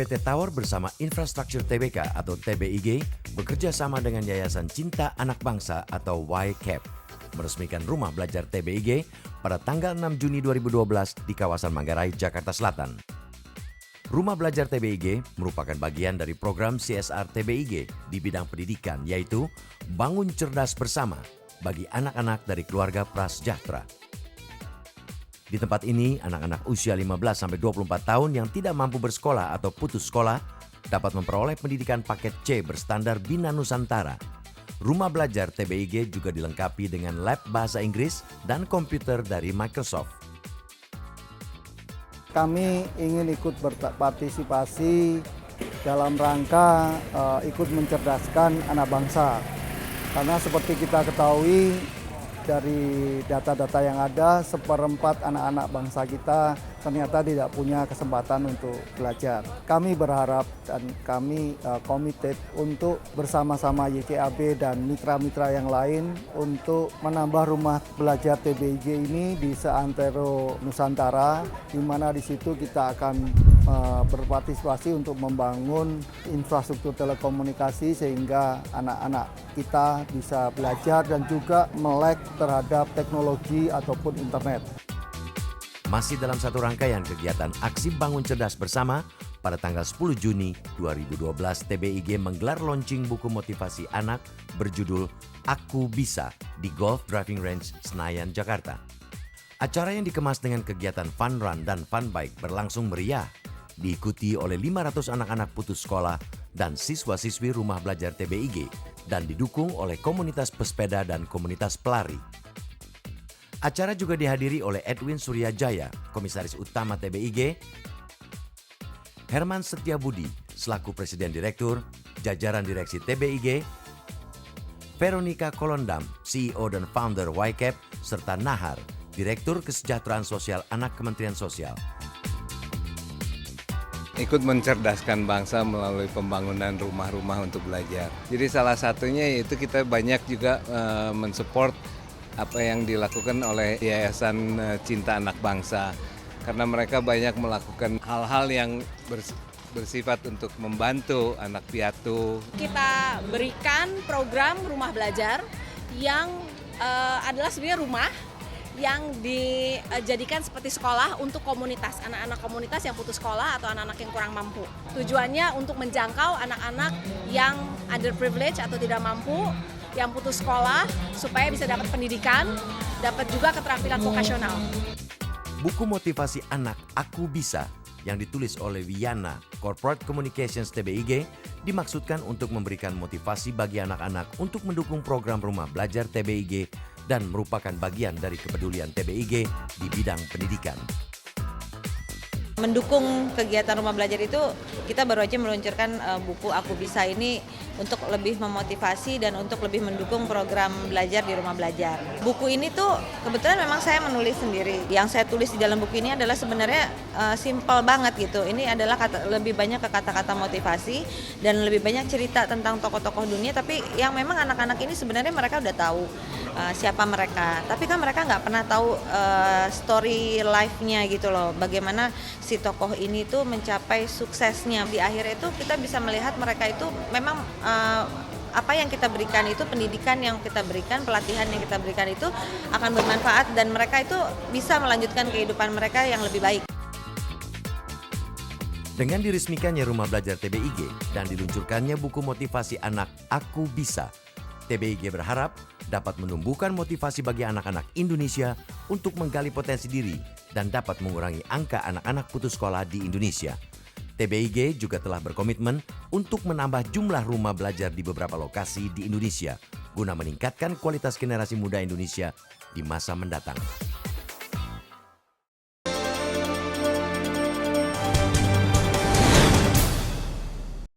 PT Tower bersama Infrastruktur TBK atau TBIG bekerja sama dengan Yayasan Cinta Anak Bangsa atau YCAP meresmikan rumah belajar TBIG pada tanggal 6 Juni 2012 di kawasan Manggarai, Jakarta Selatan. Rumah belajar TBIG merupakan bagian dari program CSR TBIG di bidang pendidikan, yaitu Bangun Cerdas Bersama bagi anak-anak dari keluarga prasejahtera. Di tempat ini, anak-anak usia 15-24 tahun yang tidak mampu bersekolah atau putus sekolah dapat memperoleh pendidikan paket C berstandar Bina Nusantara. Rumah belajar TBIG juga dilengkapi dengan lab bahasa Inggris dan komputer dari Microsoft. Kami ingin ikut berpartisipasi dalam rangka ikut mencerdaskan anak bangsa. Karena seperti kita ketahui dari data-data yang ada, 1/4 anak-anak bangsa kita ternyata tidak punya kesempatan untuk belajar. Kami berharap dan kami committed untuk bersama-sama YKAB dan mitra-mitra yang lain untuk menambah rumah belajar TBIG ini di seantero Nusantara, di mana di situ kita akan berpartisipasi untuk membangun infrastruktur telekomunikasi sehingga anak-anak kita bisa belajar dan juga melek terhadap teknologi ataupun internet. Masih dalam satu rangkaian kegiatan Aksi Bangun Cerdas Bersama, pada tanggal 10 Juni 2012 TBIG menggelar launching buku motivasi anak berjudul Aku Bisa di Golf Driving Range Senayan, Jakarta. Acara yang dikemas dengan kegiatan fun run dan fun bike berlangsung meriah, diikuti oleh 500 anak-anak putus sekolah dan siswa-siswi rumah belajar TBIG dan didukung oleh komunitas pesepeda dan komunitas pelari. Acara juga dihadiri oleh Edwin Suryajaya, Komisaris Utama TBIG, Herman Setiabudi, selaku Presiden Direktur, jajaran Direksi TBIG, Veronica Kolondam, CEO dan Founder YCAP, serta Nahar, Direktur Kesejahteraan Sosial Anak Kementerian Sosial. Ikut mencerdaskan bangsa melalui pembangunan rumah-rumah untuk belajar. Jadi salah satunya yaitu kita banyak juga mensupport apa yang dilakukan oleh Yayasan Cinta Anak Bangsa. Karena mereka banyak melakukan hal-hal yang bersifat untuk membantu anak piatu. Kita berikan program rumah belajar yang adalah sebenarnya rumah yang dijadikan seperti sekolah untuk komunitas, anak-anak komunitas yang putus sekolah atau anak-anak yang kurang mampu. Tujuannya untuk menjangkau anak-anak yang underprivileged atau tidak mampu, yang putus sekolah supaya bisa dapat pendidikan, dapat juga keterampilan vokasional. Buku motivasi anak Aku Bisa yang ditulis oleh Wiyana, Corporate Communications TBIG, dimaksudkan untuk memberikan motivasi bagi anak-anak untuk mendukung program rumah belajar TBIG dan merupakan bagian dari kepedulian TBIG di bidang pendidikan. Mendukung kegiatan rumah belajar itu, kita baru aja meluncurkan buku Aku Bisa ini untuk lebih memotivasi dan untuk lebih mendukung program belajar di rumah belajar. Buku ini tuh kebetulan memang saya menulis sendiri. Yang saya tulis di dalam buku ini adalah sebenarnya simpel banget gitu. Ini adalah lebih banyak ke kata-kata motivasi dan lebih banyak cerita tentang tokoh-tokoh dunia. Tapi yang memang anak-anak ini sebenarnya mereka udah tahu siapa mereka. Tapi kan mereka nggak pernah tahu story life-nya gitu loh. Bagaimana si tokoh ini tuh mencapai suksesnya. Di akhir itu kita bisa melihat mereka itu memang apa yang kita berikan itu, pendidikan yang kita berikan, pelatihan yang kita berikan itu akan bermanfaat dan mereka itu bisa melanjutkan kehidupan mereka yang lebih baik. Dengan diresmikannya rumah belajar TBIG dan diluncurkannya buku motivasi anak Aku Bisa, TBIG berharap dapat menumbuhkan motivasi bagi anak-anak Indonesia untuk menggali potensi diri dan dapat mengurangi angka anak-anak putus sekolah di Indonesia. TBIG juga telah berkomitmen untuk menambah jumlah rumah belajar di beberapa lokasi di Indonesia guna meningkatkan kualitas generasi muda Indonesia di masa mendatang.